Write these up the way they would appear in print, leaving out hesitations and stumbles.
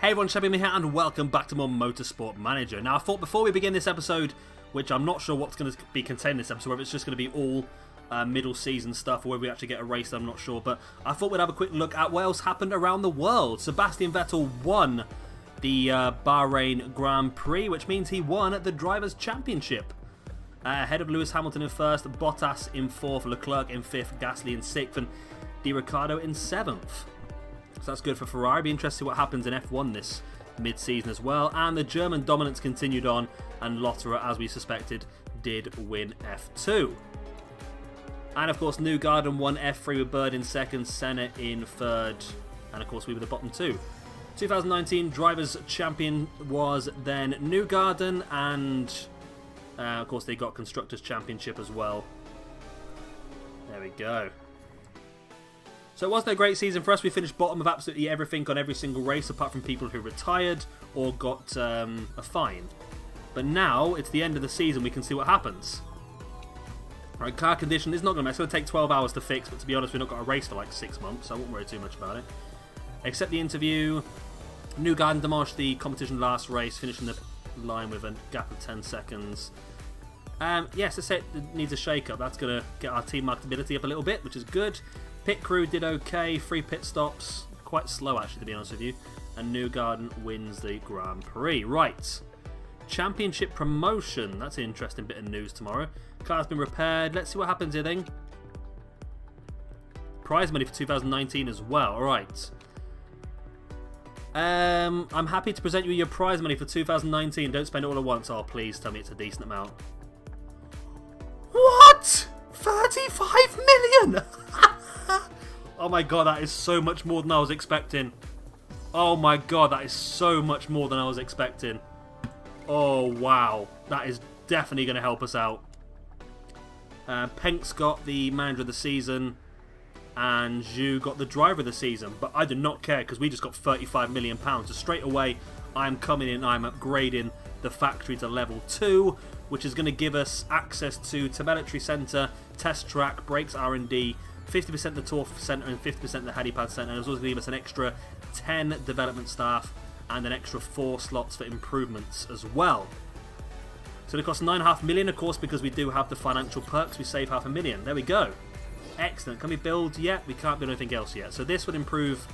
Hey everyone, Shabby here and welcome back to more Motorsport Manager. Now I thought before we begin this episode, which I'm not sure what's going to be contained in this episode, whether it's just going to be all middle season stuff or whether we actually get a race, I'm not sure, but I thought we'd have a quick look at what else happened around the world. Sebastian Vettel won the Bahrain Grand Prix, which means he won the Drivers' Championship. Ahead of Lewis Hamilton in first, Bottas in fourth, Leclerc in fifth, Gasly in sixth and Di Ricciardo in seventh. So that's good for Ferrari. Be interested to see what happens in F1 this mid-season as well. And the German dominance continued on, and Lotterer, as we suspected, did win F2. And of course, Newgarden won F3 with Bird in second, Senna in third, and of course we were the bottom two. 2019 Drivers' Champion was then Newgarden, and of course they got Constructors' Championship as well. There we go. So it wasn't a great season for us. We finished bottom of absolutely everything on every single race, apart from people who retired or got a fine. But now it's the end of the season. We can see what happens. Alright, car condition is not going to mess. It's going to take 12 hours to fix, but to be honest, we've not got a race for like 6 months, so I won't worry too much about it. Except the interview. Newgarden demolished the competition last race, finishing the line with a gap of 10 seconds. Yes, it needs a shake-up. That's going to get our team marketability up a little bit, which is good. Pit crew did okay, 3 pit stops, quite slow actually to be honest with you, and Newgarden wins the Grand Prix. Right, championship promotion, that's an interesting bit of news tomorrow. Car's been repaired, let's see what happens here then. Prize money for 2019 as well, alright. I'm happy to present you your prize money for 2019, don't spend it all at once. Oh please tell me it's a decent amount. What? 35 million? Oh my god, that is so much more than I was expecting. Oh my god, that is so much more than I was expecting. Oh wow, that is definitely going to help us out. Penk's got the Manager of the Season and Zhu got the Driver of the Season, but I do not care because we just got £35 million. So straight away, I'm coming in, I'm upgrading the factory to level 2, which is going to give us access to Telemetry Centre, Test Track, Brakes R&D, 50% the Tour Centre and 50% the Helipad Centre, and it's also going to give us an extra 10 development staff and an extra 4 slots for improvements as well. So it costs $9.5 million, of course, because we do have the financial perks. We save $500,000. There we go. Excellent. Can we build yet? We can't build anything else yet. So this would improve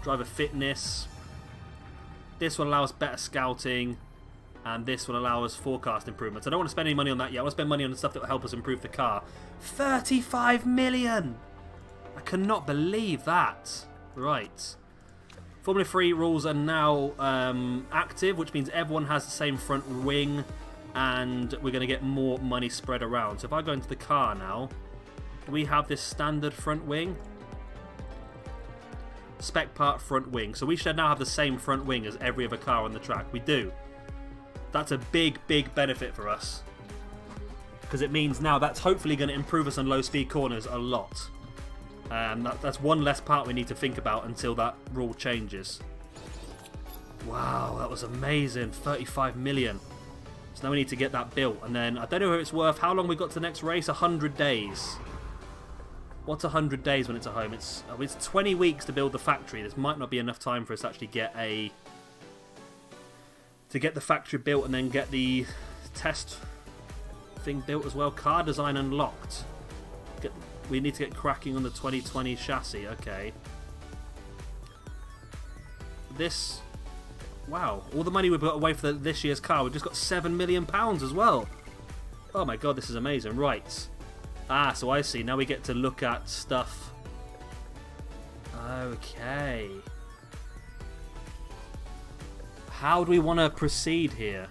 driver fitness. This will allow us better scouting. And this will allow us forecast improvements. I don't want to spend any money on that yet. I want to spend money on the stuff that will help us improve the car. 35 million! I cannot believe that. Right. Formula 3 rules are now active, which means everyone has the same front wing. And we're going to get more money spread around. So if I go into the car now, do we have this standard front wing? Spec part front wing. So we should now have the same front wing as every other car on the track. We do. That's a big, big benefit for us. Because it means now that's hopefully going to improve us on low speed corners a lot. That's one less part we need to think about until that rule changes. Wow, that was amazing. 35 million. So now we need to get that built. And then, I don't know if it's worth, how long we got to the next race? 100 days. What's 100 days when it's at home? It's 20 weeks to build the factory. This might not be enough time for us to actually get the factory built and then get the test thing built as well. Car design unlocked. We need to get cracking on the 2020 chassis. Okay. This... Wow. All the money we've got away for this year's car. We've just got £7 million as well. Oh my god, this is amazing. Right. Ah, so I see. Now we get to look at stuff. Okay. How do we want to proceed here?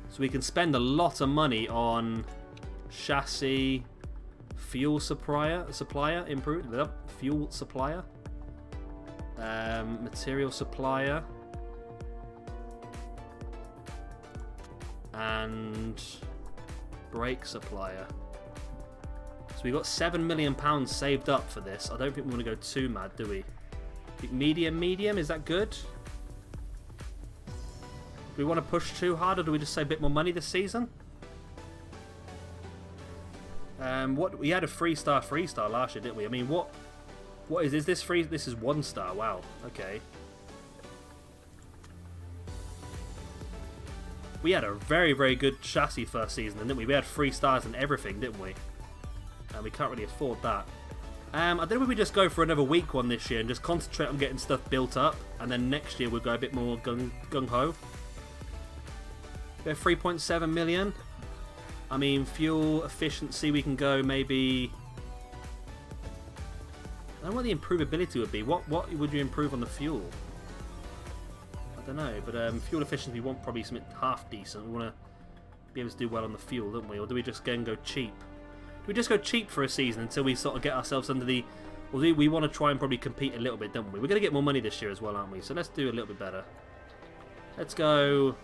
So we can spend a lot of money on chassis, fuel supplier, material supplier, and brake supplier. So we got £7 million saved up for this. I don't think we want to go too mad, do we? Medium, is that good? Do we want to push too hard, or do we just say a bit more money this season? What we had a 3-star last year, didn't we? I mean, what What is this free? This is 1 star. Wow. Okay. We had a very, very good chassis first season, didn't we? We had 3 stars and everything, didn't we? And we can't really afford that. I don't know if we just go for another weak one this year and just concentrate on getting stuff built up, and then next year we'll go a bit more gung-ho. We have 3.7 million. I mean, fuel efficiency, we can go maybe... I don't know what the improvability would be. What would you improve on the fuel? I don't know, but fuel efficiency, we want probably something half decent. We want to be able to do well on the fuel, don't we? Or do we just go cheap? Do we just go cheap for a season until we sort of get ourselves under the... Well, we want to try and probably compete a little bit, don't we? We're going to get more money this year as well, aren't we? So let's do a little bit better. Let's go...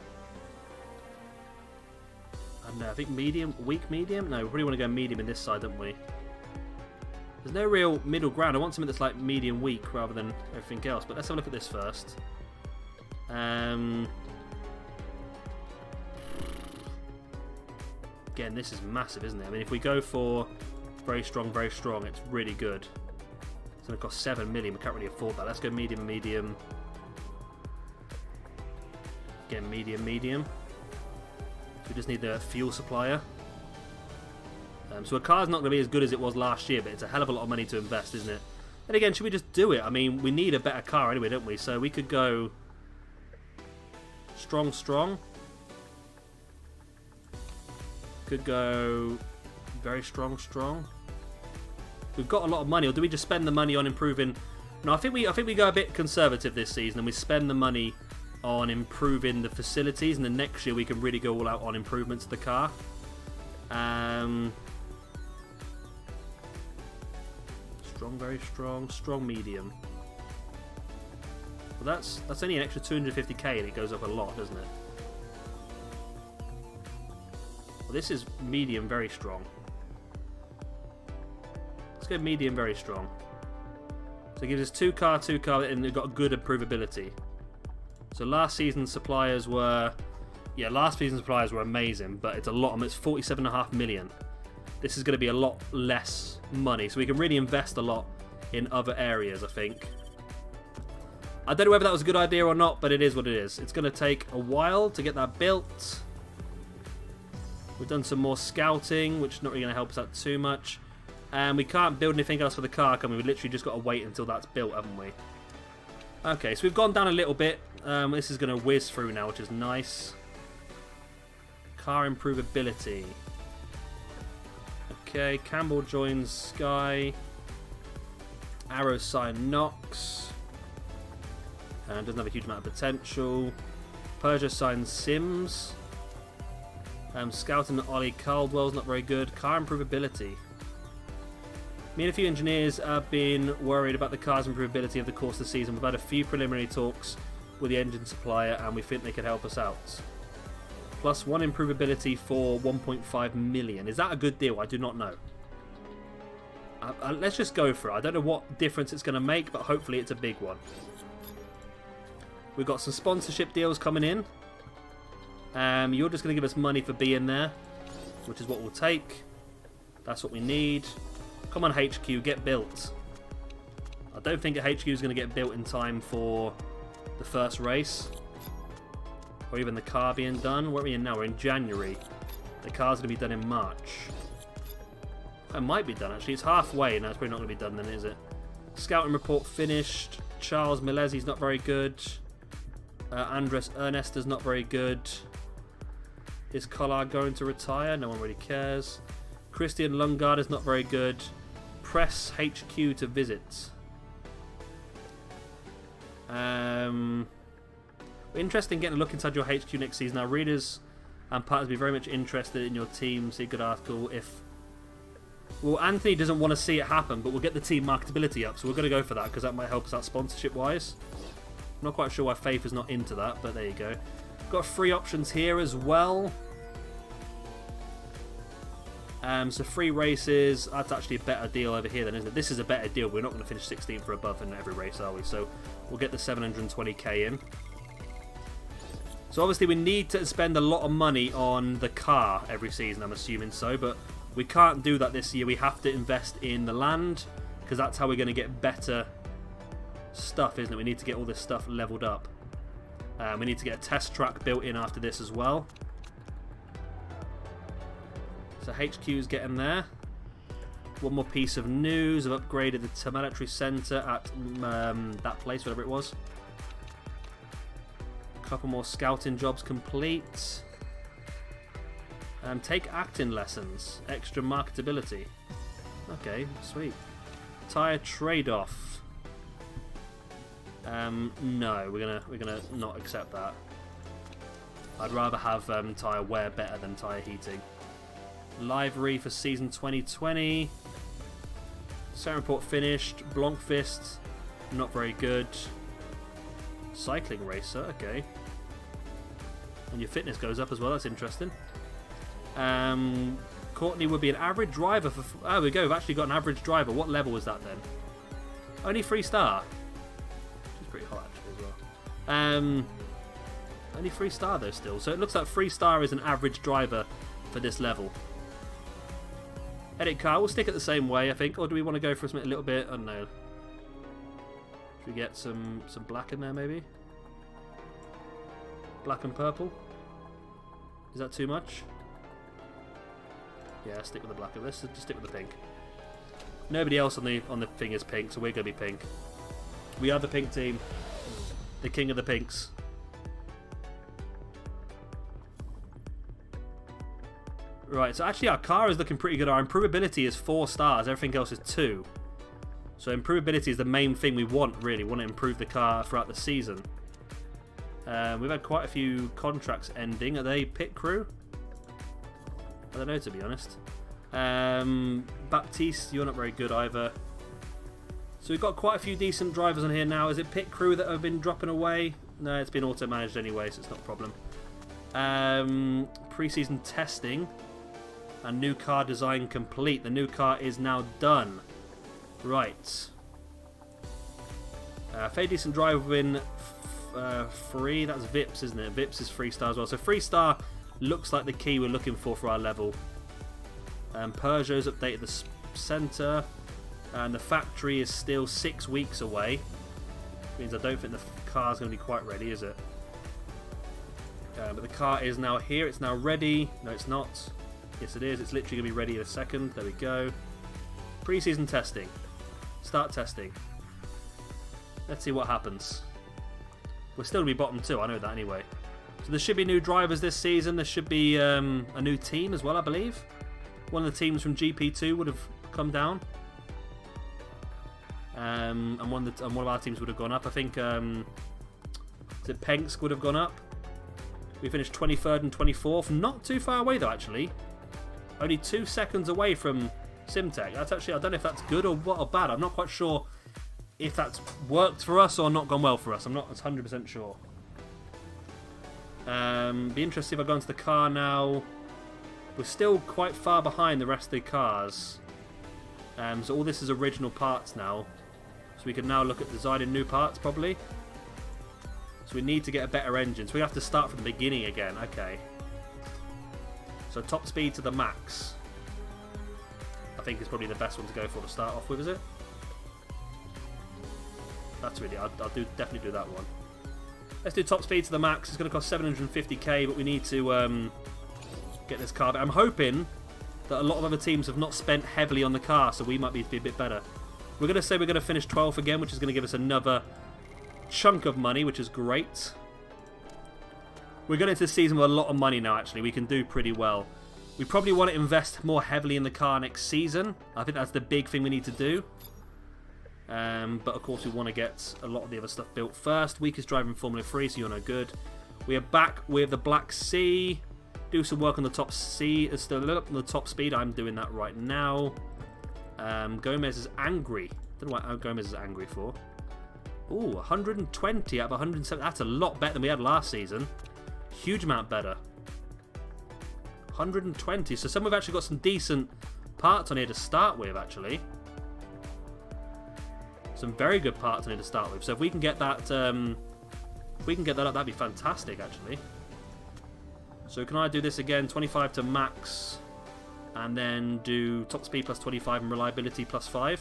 I don't know, I think medium, weak medium? No, we probably want to go medium in this side, don't we? There's no real middle ground. I want something that's like medium weak rather than everything else. But let's have a look at this first. Again, this is massive, isn't it? I mean, if we go for very strong, it's really good. It's going to cost 7 million. We can't really afford that. Let's go medium. Again, medium. So we just need the fuel supplier. So a car's not going to be as good as it was last year, but it's a hell of a lot of money to invest, isn't it? And again, should we just do it? I mean, we need a better car anyway, don't we? So we could go strong. Could go very strong. We've got a lot of money, or do we just spend the money on improving? No, I think we go a bit conservative this season, and we spend the money on improving the facilities, and then next year we can really go all out on improvements to the car. Strong, very strong, medium. Well, that's only an extra 250k, and it goes up a lot, doesn't it? Well, this is medium, very strong. Let's go medium, very strong. So it gives us 2 car, and they've got good improvability. So last season's suppliers were... Yeah, last season's suppliers were amazing, but it's a lot. It's 47.5 million. This is going to be a lot less money, so we can really invest a lot in other areas, I think. I don't know whether that was a good idea or not, but it is what it is. It's going to take a while to get that built. We've done some more scouting, which is not really going to help us out too much. And we can't build anything else for the car, can we? We've literally just got to wait until that's built, haven't we? Okay, so we've gone down a little bit. This is going to whiz through now, which is nice. Car improvability. Okay, Campbell joins Sky. Arrow sign Knox. Doesn't have a huge amount of potential. Persia signs Sims. Scouting Ollie Caldwell's not very good. Car improvability. Me and a few engineers have been worried about the car's improvability over the course of the season. We've had a few preliminary talks with the engine supplier, and we think they could help us out. Plus 1 improvability for 1.5 million. Is that a good deal? I do not know. Let's just go for it. I don't know what difference it's going to make, but hopefully it's a big one. We've got some sponsorship deals coming in. You're just going to give us money for being there, which is what we'll take. That's what we need. Come on, HQ, get built. I don't think a HQ is going to get built in time for the first race. Or even the car being done. What are we in now? We're in January. The car's going to be done in March. It might be done, actually. It's halfway. No, it's probably not going to be done then, is it? Scouting report finished. Charles Milesi's not very good. Andres Ernesta's not very good. Is Collard going to retire? No one really cares. Christian Lungard is not very good. Press HQ to visit. Interesting getting a look inside your HQ next season. Our readers and partners will be very much interested in your team. See a good article. Well, Anthony doesn't want to see it happen, but we'll get the team marketability up, so we're going to go for that because that might help us out sponsorship-wise. I'm not quite sure why Faith is not into that, but there you go. Got free options here as well. So free races, that's actually a better deal over here then, isn't it? This is a better deal. We're not going to finish 16th or above in every race, are we? So we'll get the 720k in. So obviously we need to spend a lot of money on the car every season, I'm assuming so, but we can't do that this year. We have to invest in the land because that's how we're going to get better stuff, isn't it? We need to get all this stuff leveled up. We need to get a test track built in after this as well. So HQ's getting there. One more piece of news. I've upgraded the military centre at that place, whatever it was. A couple more scouting jobs complete. Take acting lessons. Extra marketability. Okay, sweet. Tyre trade-off. No, we're gonna not accept that. I'd rather have tyre wear better than tyre heating. Livery for season 2020. Set report finished. Blancfist, not very good. Cycling racer, okay. And your fitness goes up as well, that's interesting. Courtney would be an average driver for... Oh, there we go, we've actually got an average driver. What level was that then? Only 3-star. Which is pretty hot actually as well. Only 3-star though still. So it looks like 3-star is an average driver for this level. Edit car, we'll stick it the same way I think. Or do we want to go for something a little bit... I don't know. Should we get some black in there maybe? Black and purple? Is that too much? Yeah, stick with the black. Let's just stick with the pink. Nobody else on the thing is pink, so we're going to be pink. We are the pink team. The king of the pinks. Right, so actually our car is looking pretty good. Our improvability is 4 stars. Everything else is 2. So improvability is the main thing we want, really. We want to improve the car throughout the season. We've had quite a few contracts ending. Are they pit crew? I don't know, to be honest. Baptiste, you're not very good either. So we've got quite a few decent drivers on here now. Is it pit crew that have been dropping away? No, it's been auto-managed anyway, so it's not a problem. Pre-season testing. And new car design complete. The new car is now done. Right. Fairly decent driver win 3. That's Vips, isn't it? Vips is 3-star as well. So 3-star looks like the key we're looking for our level. Peugeot's updated the centre. And the factory is still 6 weeks away. Which means I don't think the car's going to be quite ready, is it? But the car is now here. It's now ready. No, it's not. Yes, it is. It's literally going to be ready in a second. There we go. Pre-season testing. Start testing. Let's see what happens. We're still going to be bottom 2. I know that anyway. So there should be new drivers this season. There should be a new team as well, I believe. One of the teams from GP2 would have come down. And one of our teams would have gone up. I think Pensk would have gone up. We finished 23rd and 24th. Not too far away though, actually. Only 2 seconds away from Simtech. That's actually, I don't know if that's good or what or bad. I'm not quite sure if that's worked for us or not gone well for us. I'm not 100% sure. Be interested if I go into the car now. We're still quite far behind the rest of the cars. So all this is original parts now. So we can now look at designing new parts probably. So we need to get a better engine. So we have to start from the beginning again. Okay. So top speed to the max. I think is probably the best one to go for to start off with, is it? That's really... I'll definitely do that one. Let's do top speed to the max. It's going to cost 750k, but we need to get this car. But I'm hoping that a lot of other teams have not spent heavily on the car, so we might be a bit better. We're going to say we're going to finish 12th again, which is going to give us another chunk of money, which is great. We're going into the season with a lot of money now, actually. We can do pretty well. We probably want to invest more heavily in the car next season. I think that's the big thing we need to do. But of course we want to get a lot of the other stuff built first. Weakest driver in Formula 3, so you're no good. We are back with the Black Sea. Do some work on the top C. Still on the top speed. I'm doing that right now. Gomez is angry. Don't know what Gomez is angry for. Ooh, 120 out of 107. That's a lot better than we had last season. Huge amount better. 120. So some have actually got some decent parts on here to start with, actually. Some very good parts on here to start with. So if we can get that, up, that'd be fantastic, actually. So can I do this again? 25 to max, and then do top speed plus 25 and reliability plus 5.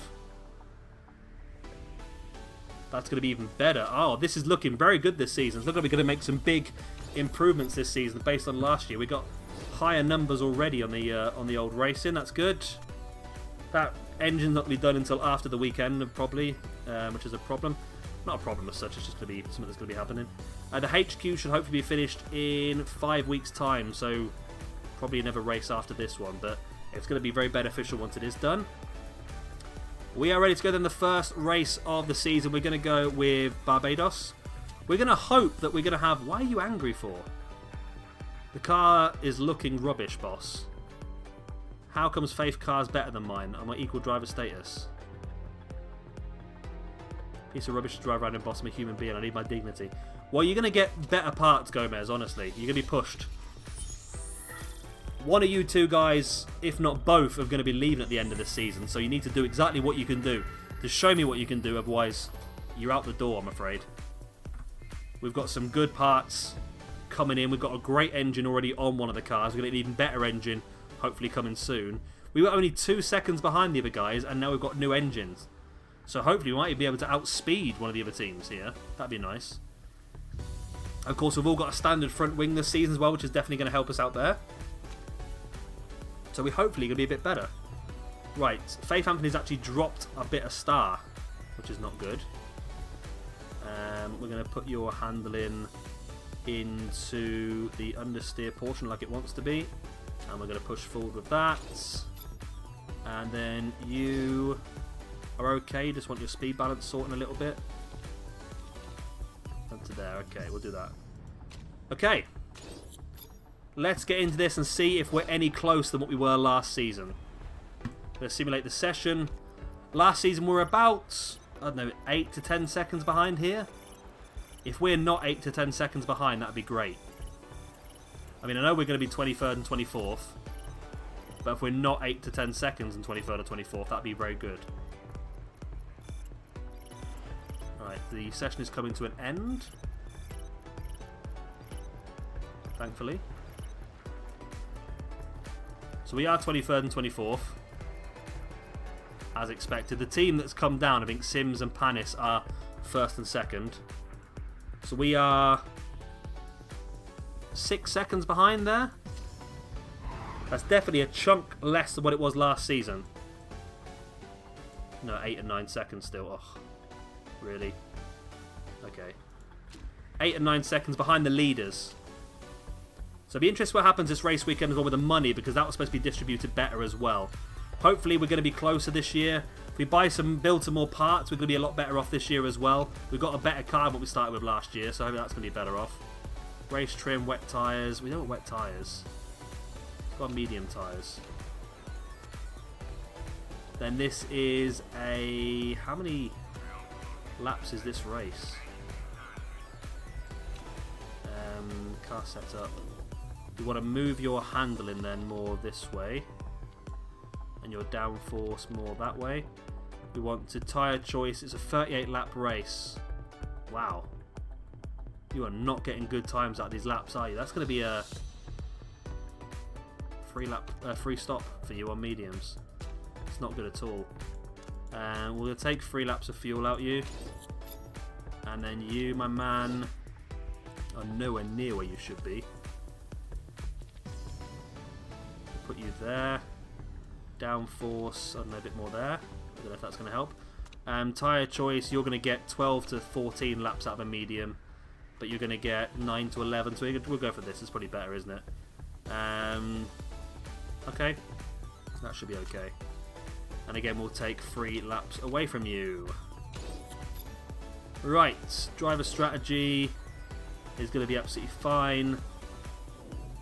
That's going to be even better. Oh, this is looking very good this season. It's looking like we're going to make some big improvements this season based on last year. We got higher numbers already on the old racing. That's good. That engine's not going to be done until after the weekend, probably, which is a problem. Not a problem as such. It's just going to be something that's going to be happening. The HQ should hopefully be finished in 5 weeks' time, so probably another race after this one, but it's going to be very beneficial once it is done. We are ready to go then. The first race of the season, we're going to go with Barbados. We're going to hope that we're going to have... Why are you angry for? The car is looking rubbish, boss. How comes Faith car's better than mine? I'm on equal driver status. Piece of rubbish to drive around and boss. I'm a human being. I need my dignity. Well, you're going to get better parts, Gomez, honestly. You're going to be pushed. One of you two guys, if not both, are going to be leaving at the end of the season. So you need to do exactly what you can do. To show me what you can do, otherwise you're out the door, I'm afraid. We've got some good parts coming in. We've got a great engine already on one of the cars. We're going to get an even better engine, hopefully coming soon. We were only 2 seconds behind the other guys, and now we've got new engines. So hopefully we might be able to outspeed one of the other teams here. That'd be nice. Of course, we've all got a standard front wing this season as well, which is definitely going to help us out there. So we're hopefully going to be a bit better. Right, Faith Anthony's actually dropped a bit of star, which is not good. We're going to put your handling into the understeer portion like it wants to be. And we're going to push forward with that. And then you are okay. Just want your speed balance sorting a little bit. Up to there. Okay, we'll do that. Okay. Let's get into this and see if we're any closer than what we were last season. Let's simulate the session. Last season we were about, I don't know, 8 to 10 seconds behind here. If we're not 8 to 10 seconds behind, that'd be great. I mean, I know we're going to be 23rd and 24th. But if we're not 8 to 10 seconds in 23rd or 24th, that'd be very good. Alright, the session is coming to an end. Thankfully. So we are 23rd and 24th. As expected. The team that's come down, I think Sims and Panis are 1st and 2nd. So we are 6 seconds behind there. That's definitely a chunk less than what it was last season. No, 8 and 9 seconds still. Oh, really? Okay. 8 and 9 seconds behind the leaders. So it'll be interesting what happens this race weekend as well with the money, because that was supposed to be distributed better as well. Hopefully we're going to be closer this year. If we build some more parts, we're going to be a lot better off this year as well. We've got a better car than what we started with last year, so hopefully that's going to be better off. Race trim, wet tyres. We don't want wet tyres. We've got medium tyres. Then this is a... How many laps is this race? Car setup. You want to move your handling then more this way. And your downforce more that way. We want to tyre choice. It's a 38 lap race. Wow. You are not getting good times out of these laps, are you? That's going to be a free stop for you on mediums. It's not good at all. And we'll take 3 laps of fuel out you. And then you, my man, are nowhere near where you should be. Put you there. Downforce, I don't know, a bit more there. I don't know if that's going to help. Tyre choice, you're going to get 12 to 14 laps out of a medium. But you're going to get 9 to 11. So we'll go for this. It's probably better, isn't it? Okay. That should be okay. And again, we'll take 3 laps away from you. Right. Driver strategy is going to be absolutely fine.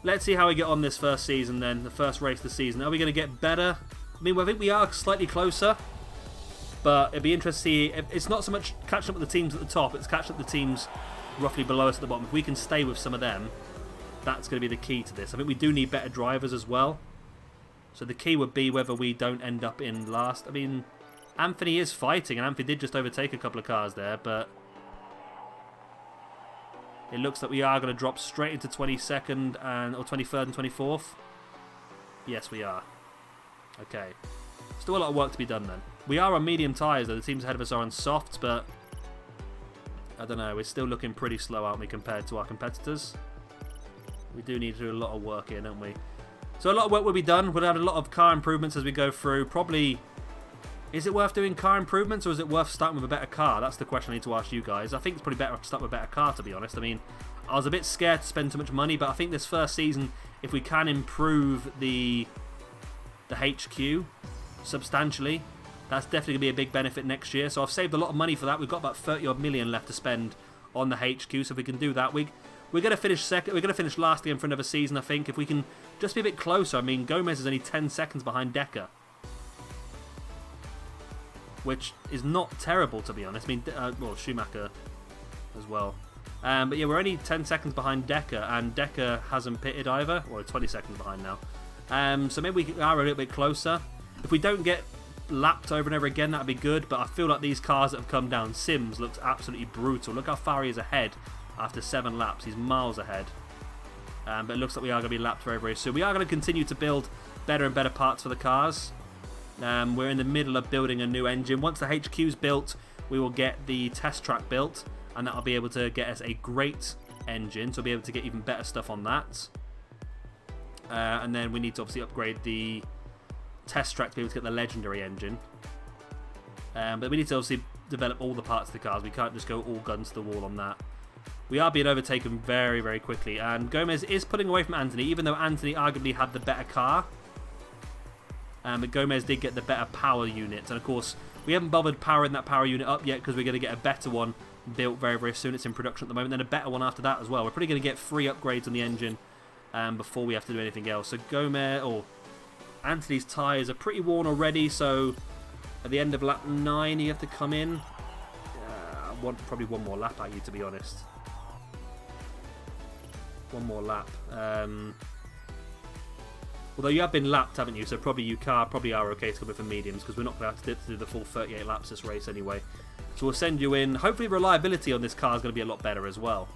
Let's see how we get on this first season then. The first race of the season. Are we going to get better? I mean, I think we are slightly closer. But it'd be interesting to see. It's not so much catching up with the teams at the top. It's catching up with the teams roughly below us at the bottom. If we can stay with some of them, that's going to be the key to this. I think we do need better drivers as well. So the key would be whether we don't end up in last. I mean, Anthony is fighting, and Anthony did just overtake a couple of cars there, but it looks like we are going to drop straight into 22nd or 23rd and 24th. Yes, we are. Okay. Still a lot of work to be done then. We are on medium tyres, though. The teams ahead of us are on softs, but I don't know. We're still looking pretty slow, aren't we, compared to our competitors? We do need to do a lot of work here, don't we? So a lot of work will be done. We'll have a lot of car improvements as we go through. Probably, is it worth doing car improvements or is it worth starting with a better car? That's the question I need to ask you guys. I think it's probably better to start with a better car, to be honest. I mean, I was a bit scared to spend too much money, but I think this first season, if we can improve the HQ substantially, that's definitely going to be a big benefit next year. So I've saved a lot of money for that. We've got about 30 odd million left to spend on the HQ. So if we can do that, we're going to finish second. We're going to finish last again for another season, I think. If we can just be a bit closer. I mean, Gomez is only 10 seconds behind Decker, which is not terrible, to be honest. I mean, well, Schumacher as well. But yeah, we're only 10 seconds behind Decker, and Decker hasn't pitted either. Or 20 seconds behind now. So maybe we are a little bit closer. If we don't get lapped over and over again, that'd be good. But I feel like these cars that have come down, Sims looks absolutely brutal. Look how far he is ahead after 7 laps. He's miles ahead. But it looks like we are going to be lapped very, very soon. We are going to continue to build better and better parts for the cars. We're in the middle of building a new engine. Once the HQ's built, we will get the test track built, and that'll be able to get us a great engine, so we'll be able to get even better stuff on that. And then we need to obviously upgrade the test track to be able to get the legendary engine. But we need to obviously develop all the parts of the cars. We can't just go all guns to the wall on that. We are being overtaken very, very quickly, and Gomez is pulling away from Anthony, even though Anthony arguably had the better car. But Gomez did get the better power unit, and of course we haven't bothered powering that power unit up yet because we're going to get a better one built very, very soon. It's in production at the moment, then a better one after that as well. We're probably going to get 3 upgrades on the engine before we have to do anything else. So Anthony's tyres are pretty worn already, so at the end of lap 9 you have to come in. I want probably one more lap at you, to be honest. One more lap. Although you have been lapped, haven't you? So probably you probably are okay to come in for mediums, because we're not going to have to do the full 38 laps this race anyway. So we'll send you in. Hopefully reliability on this car is going to be a lot better as well.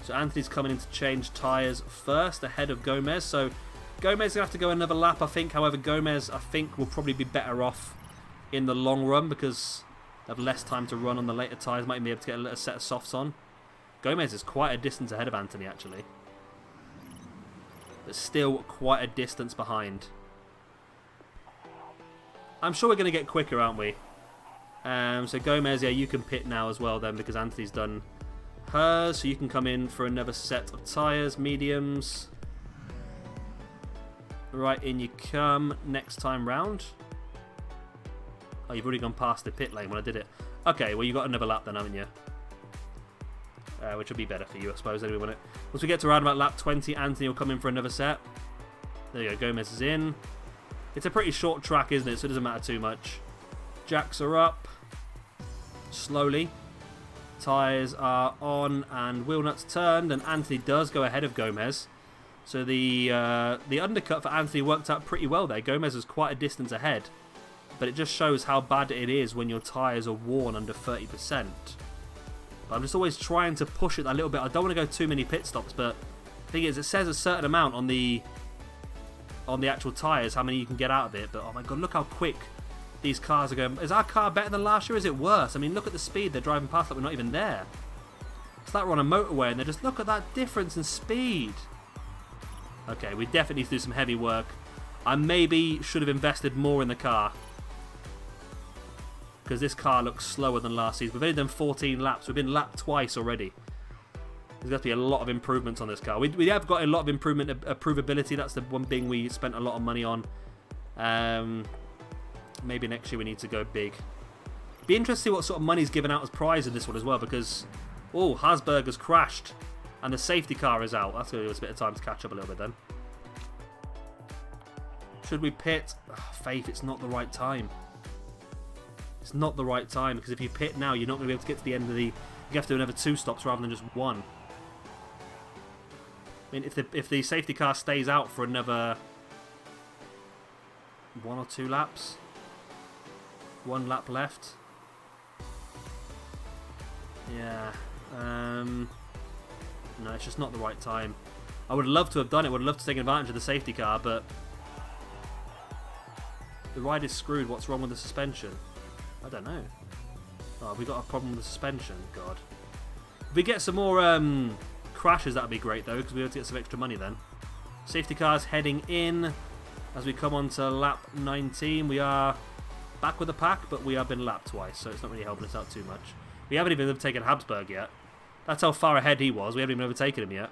So Anthony's coming in to change tyres first ahead of Gomez. So Gomez is going to have to go another lap, I think. However, Gomez, I think, will probably be better off in the long run because they have less time to run on the later tyres. Might even be able to get a little set of softs on. Gomez is quite a distance ahead of Anthony, actually. But still quite a distance behind. I'm sure we're going to get quicker, aren't we? So Gomez, yeah, you can pit now as well then, because Anthony's done hers. So you can come in for another set of tyres, mediums. Right, in you come next time round. Oh, you've already gone past the pit lane when I did it. Okay, well, you got another lap then, haven't you? Which will be better for you, I suppose. Anyway, once we get to around about lap 20, Anthony will come in for another set. There you go, Gomez is in. It's a pretty short track, isn't it? So it doesn't matter too much. Jacks are up. Slowly. Tyres are on and wheel nuts turned, and Anthony does go ahead of Gomez. So the undercut for Anthony worked out pretty well there. Gomez was quite a distance ahead. But it just shows how bad it is when your tyres are worn under 30%. But I'm just always trying to push it a little bit. I don't want to go too many pit stops, but the thing is, it says a certain amount on the actual tyres, how many you can get out of it. But oh my god, look how quick these cars are going. Is our car better than last year, or is it worse? I mean, look at the speed they're driving past, like we're not even there. It's like we're on a motorway, and they're just, look at that difference in speed. Okay, we definitely need to do some heavy work. I maybe should have invested more in the car, because this car looks slower than last season. We've only done 14 laps. We've been lapped twice already. There's got to be a lot of improvements on this car. We have got a lot of improvement, approvability. That's the one thing we spent a lot of money on. Maybe next year we need to go big. Be interested to see what sort of money's given out as prize in this one as well, because Hasberg has crashed and the safety car is out. That's going to give us a bit of time to catch up a little bit then. Should we pit? Faith, it's not the right time. It's not the right time, because if you pit now, you're not going to be able to get to the end of the... You have to do another 2 stops rather than just 1. I mean, if the safety car stays out for another 1 or 2 laps, 1 lap left. Yeah. No, it's just not the right time. I would love to have done it. Would love to take advantage of the safety car, but the ride is screwed. What's wrong with the suspension? I don't know. Oh, we got a problem with the suspension. God. If we get some more crashes, that would be great, though, because we'll be able to get some extra money then. Safety cars heading in as we come on to lap 19. We are back with the pack, but we have been lapped twice, so it's not really helping us out too much. We haven't even overtaken Habsburg yet. That's how far ahead he was. We haven't even overtaken him yet.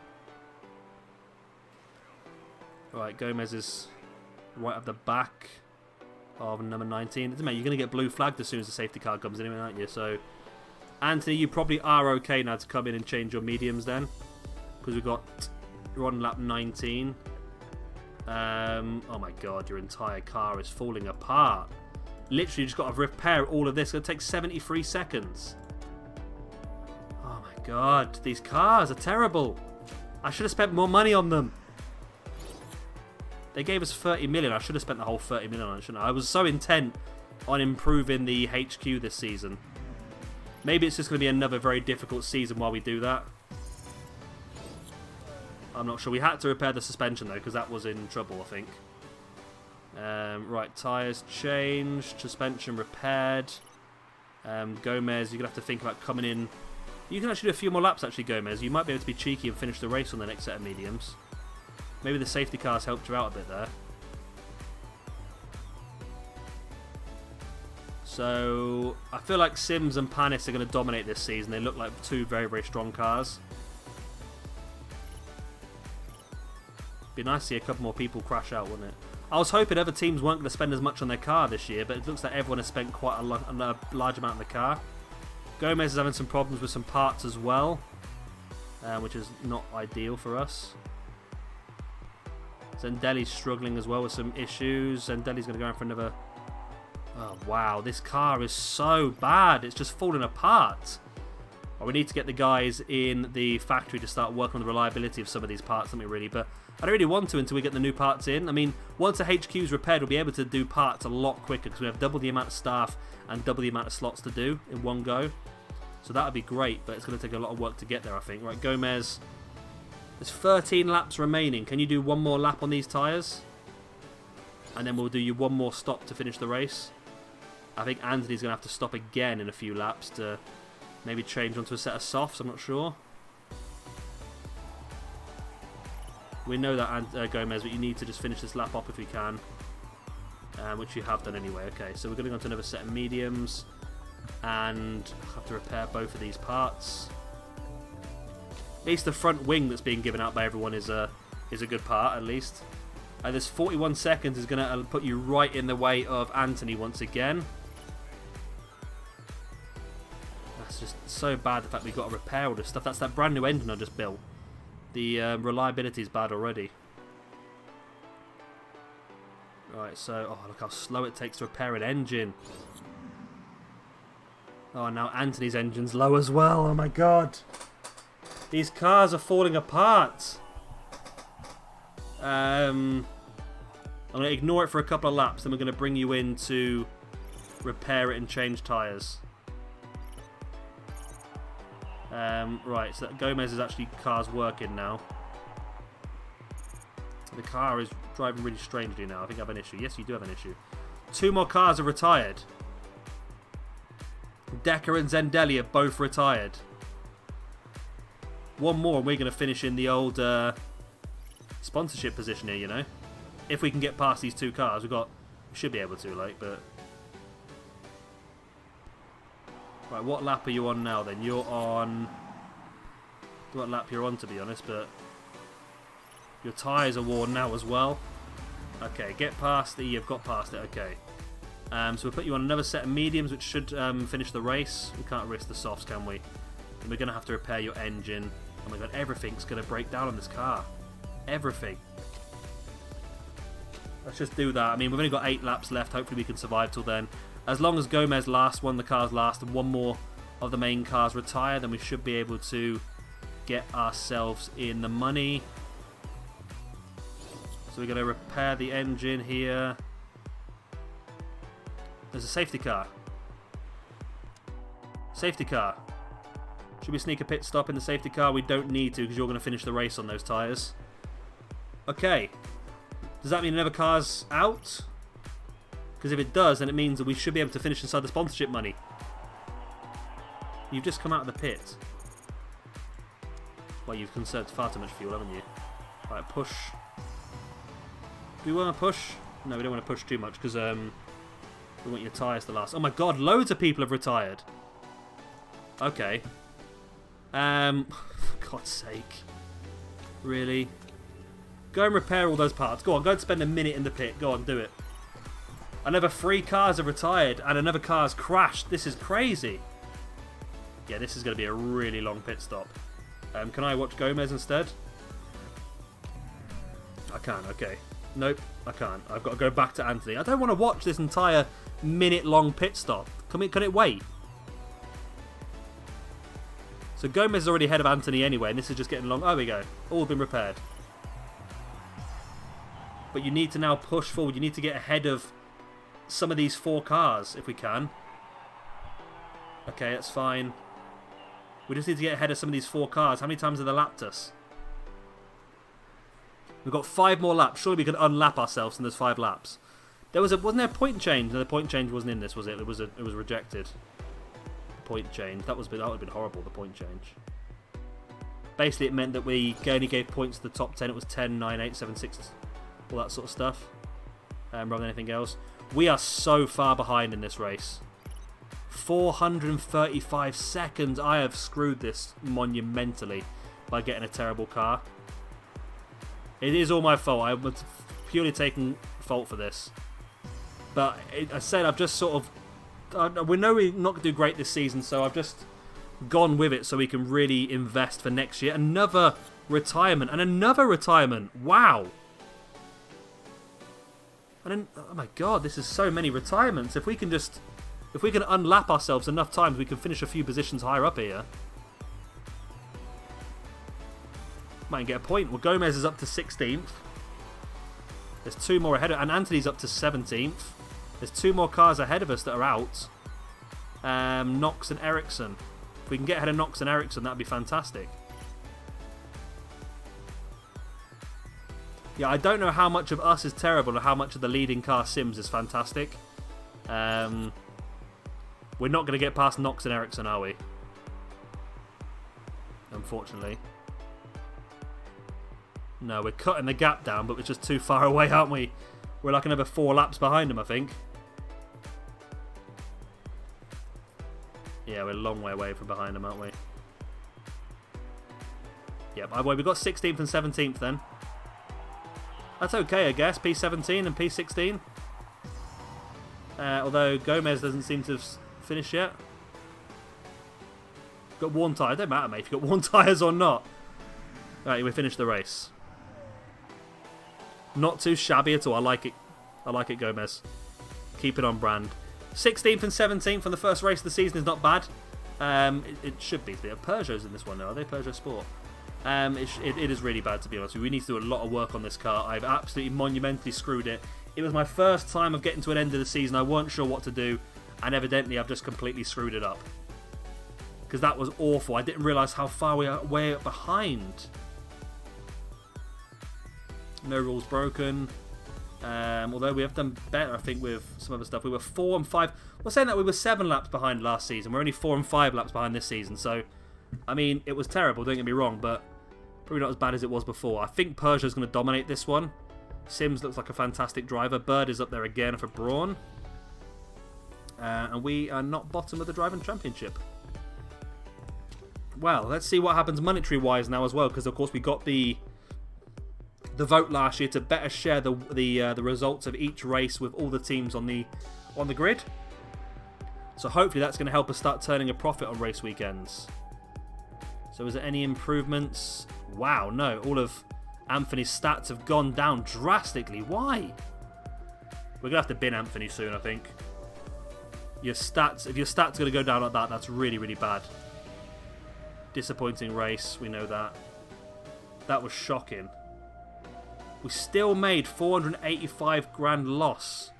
Alright, Gomez is right at the back of number 19. It doesn't matter, you're going to get blue flagged as soon as the safety car comes in, aren't you? So, Anthony, you probably are okay now to come in and change your mediums then. Because you're on lap 19. Oh my god, your entire car is falling apart. Literally just got to repair all of this. It's going to take 73 seconds. Oh my god, these cars are terrible. I should have spent more money on them. They gave us 30 million. I should have spent the whole 30 million on it, shouldn't I? I was so intent on improving the HQ this season. Maybe it's just going to be another very difficult season while we do that. I'm not sure. We had to repair the suspension, though, because that was in trouble, I think. Right, tyres changed. Suspension repaired. Gomez, you're going to have to think about coming in. You can actually do a few more laps, actually, Gomez. You might be able to be cheeky and finish the race on the next set of mediums. Maybe the safety cars helped you out a bit there. So, I feel like Sims and Panis are going to dominate this season. They look like two very, very strong cars. Be nice to see a couple more people crash out, wouldn't it? I was hoping other teams weren't going to spend as much on their car this year, but it looks like everyone has spent quite a large amount on the car. Gomez is having some problems with some parts as well, which is not ideal for us. Zendelli's struggling as well with some issues. Zendelli's going to go in for another... Oh, wow. This car is so bad. It's just falling apart. Well, we need to get the guys in the factory to start working on the reliability of some of these parts, don't we, really? But I don't really want to until we get the new parts in. I mean, once the HQ is repaired, we'll be able to do parts a lot quicker because we have double the amount of staff and double the amount of slots to do in one go. So that would be great, but it's going to take a lot of work to get there, I think. Right, Gomez... There's 13 laps remaining. Can you do one more lap on these tyres? And then we'll do you one more stop to finish the race. I think Anthony's going to have to stop again in a few laps to maybe change onto a set of softs. I'm not sure. We know that, Gomez, but you need to just finish this lap up if we can. Which you have done anyway. Okay, so we're going to go on to another set of mediums. And have to repair both of these parts. At least the front wing that's being given out by everyone is a good part, at least. This 41 seconds is going to put you right in the way of Anthony once again. That's just so bad, the fact we've got to repair all this stuff. That's that brand new engine I just built. The reliability is bad already. Right, so... Oh, look how slow it takes to repair an engine. Oh, now Anthony's engine's low as well. Oh, my God. These cars are falling apart. I'm going to ignore it for a couple of laps, then we're going to bring you in to repair it and change tyres. Right, so that Gomez is actually car's working now. The car is driving really strangely now. I think I have an issue. Yes, you do have an issue. 2 more cars are retired. Decker and Zendelli are both retired. 1 more and we're going to finish in the old sponsorship position here, you know. If we can get past these 2 cars, we should be able to, like, but... Right, what lap are you on now, then? You're on... What lap you're on, to be honest, but... Your tyres are worn now as well. Okay, get past you've got past it, okay. So we'll put you on another set of mediums, which should finish the race. We can't risk the softs, can we? And we're going to have to repair your engine. Oh my god, everything's going to break down on this car. Everything. Let's just do that. I mean, we've only got 8 laps left. Hopefully we can survive till then. As long as Gomez lasts, one of the cars last, and 1 more of the main cars retire, then we should be able to get ourselves in the money. So we're going to repair the engine here. There's a safety car. Safety car. Should we sneak a pit stop in the safety car? We don't need to because you're going to finish the race on those tyres. Okay. Does that mean another car's out? Because if it does, then it means that we should be able to finish inside the sponsorship money. You've just come out of the pit. Well, you've conserved far too much fuel, haven't you? Right, push. Do we want to push? No, we don't want to push too much because we want your tyres to last. Oh my god, loads of people have retired. Okay. For God's sake. Really? Go and repair all those parts. Go on, go and spend a minute in the pit. Go on, do it. Another 3 cars have retired and another car's crashed. This is crazy. Yeah, this is going to be a really long pit stop. Can I watch Gomez instead? I can, okay. Nope, I can't. I've got to go back to Anthony. I don't want to watch this entire minute-long pit stop. Can it wait? So Gomez is already ahead of Anthony anyway, and this is just getting long. Oh, there we go. All been repaired. But you need to now push forward. You need to get ahead of some of these 4 cars, if we can. Okay, that's fine. We just need to get ahead of some of these 4 cars. How many times have they lapped us? We've got 5 more laps. Surely we can unlap ourselves in those 5 laps. Wasn't there a point change? No, the point change wasn't in this, was it? It was rejected. Point change. That would have been horrible. The point change. Basically, it meant that we only gave points to the top 10. It was 10, 9, 8, 7, 6, all that sort of stuff. Rather than anything else. We are so far behind in this race. 435 seconds. I have screwed this monumentally by getting a terrible car. It is all my fault. I was purely taking fault for this. But I said I've just sort of... we know we're not going to do great this season, so I've just gone with it so we can really invest for next year. Another retirement and another retirement. Wow. And then, oh my god, this is so many retirements. If we can unlap ourselves enough times, we can finish a few positions higher up here. Might get a point. Well, Gomez is up to 16th. There's 2 more ahead, and Anthony's up to 17th. There's 2 more cars ahead of us that are out. Knox and Ericsson. If we can get ahead of Knox and Ericsson, that'd be fantastic. Yeah, I don't know how much of us is terrible or how much of the leading car Sims is fantastic. We're not going to get past Knox and Ericsson, are we? Unfortunately. No, we're cutting the gap down, but we're just too far away, aren't we? We're like another 4 laps behind them, I think. Yeah, we're a long way away from behind them, aren't we? Yep, we've got 16th and 17th then. That's okay, I guess. P17 and P16. Although Gomez doesn't seem to have finished yet. Got worn tyres. Don't matter, mate, if you've got worn tyres or not. Right, we finished the race. Not too shabby at all. I like it. I like it, Gomez. Keep it on brand. 16th and 17th from the first race of the season is not bad. It should be. Peugeot's in this one now, are they? Peugeot Sport. It is really bad, to be honest with you. We need to do a lot of work on this car. I've absolutely monumentally screwed it. It was my first time of getting to an end of the season. I weren't sure what to do, and evidently I've just completely screwed it up. Because that was awful. I didn't realise how far we are way behind. No rules broken. Although we have done better, I think, with some other stuff. We were 4 and 5. Well, saying that, we were 7 laps behind last season. We're only 4 and 5 laps behind this season. So, I mean, it was terrible, don't get me wrong, but probably not as bad as it was before. I think Peugeot's going to dominate this one. Sims looks like a fantastic driver. Bird is up there again for Brawn. And we are not bottom of the driving championship. Well, let's see what happens monetary-wise now as well, because of course we got the vote last year to better share the results of each race with all the teams on the grid. So hopefully that's going to help us start turning a profit on race weekends. So is there any improvements? Wow, no. All of Anthony's stats have gone down drastically. Why? We're going to have to bin Anthony soon, I think. If your stats are going to go down like that, that's really, really bad. Disappointing race, we know that. That was shocking. We still made 485 grand loss.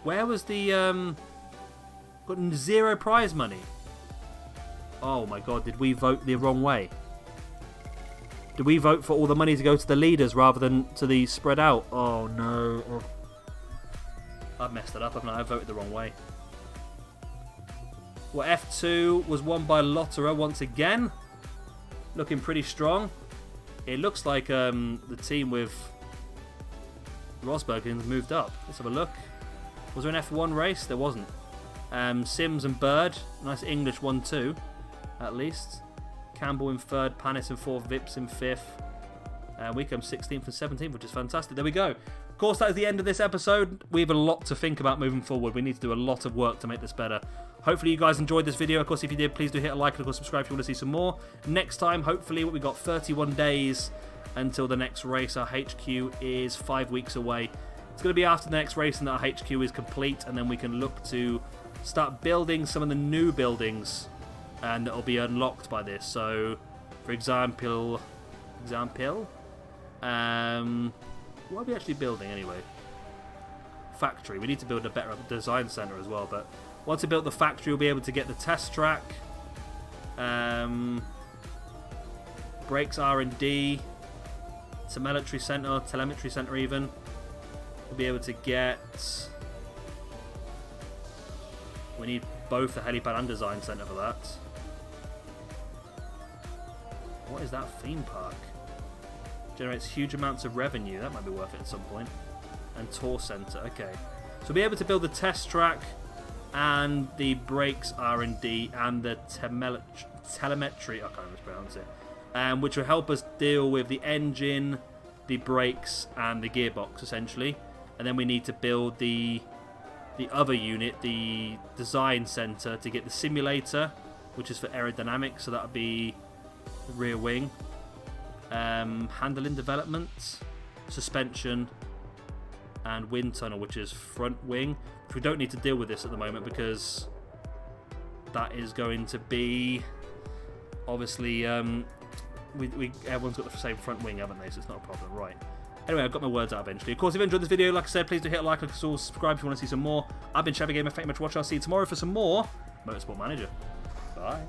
Where was the... got 0 prize money. Oh my god, did we vote the wrong way? Did we vote for all the money to go to the leaders rather than to the spread out? Oh no. Oh. I've messed it up, haven't I? I voted the wrong way. Well, F2 was won by Lotterer once again. looking pretty strong. It looks like the team with Rosberg has moved up. Let's have a look. Was there an F1 race? There wasn't. Sims and Bird, nice English 1-2 at least. Campbell in third, Panis in fourth, Vips in fifth. We come 16th and 17th, which is fantastic. There we go. Of course, that is the end of this episode. We have a lot to think about moving forward. We need to do a lot of work to make this better. Hopefully you guys enjoyed this video. Of course, if you did, please do hit a like and of course subscribe if you want to see some more. Next time, hopefully, we got 31 days until the next race. Our HQ is 5 weeks away. It's going to be after the next race and that our HQ is complete, and then we can look to start building some of the new buildings, and it'll be unlocked by this. So, for example, what are we actually building anyway? Factory. We need to build a better design center as well, but once we build the factory, we'll be able to get the test track, brakes R&D, telemetry center even. We'll be able to get... We need both the helipad and design center for that. What is that theme park? Generates huge amounts of revenue. That might be worth it at some point. And tour center. Okay. So we'll be able to build the test track and the brakes R&D and the telemetry. I can't mispronounce it. Which will help us deal with the engine, the brakes, and the gearbox essentially. And then we need to build the other unit, the design center, to get the simulator, which is for aerodynamics. So that would be the rear wing. Handling development, suspension, and wind tunnel, which is front wing. Which we don't need to deal with this at the moment because that is going to be obviously everyone's got the same front wing, haven't they? So it's not a problem, right? Anyway, I've got my words out eventually. Of course, if you enjoyed this video, like I said, please do hit a like and subscribe if you want to see some more. I've been Chevy Gamer. Thank you much for watching. I'll see you tomorrow for some more Motorsport Manager. Bye.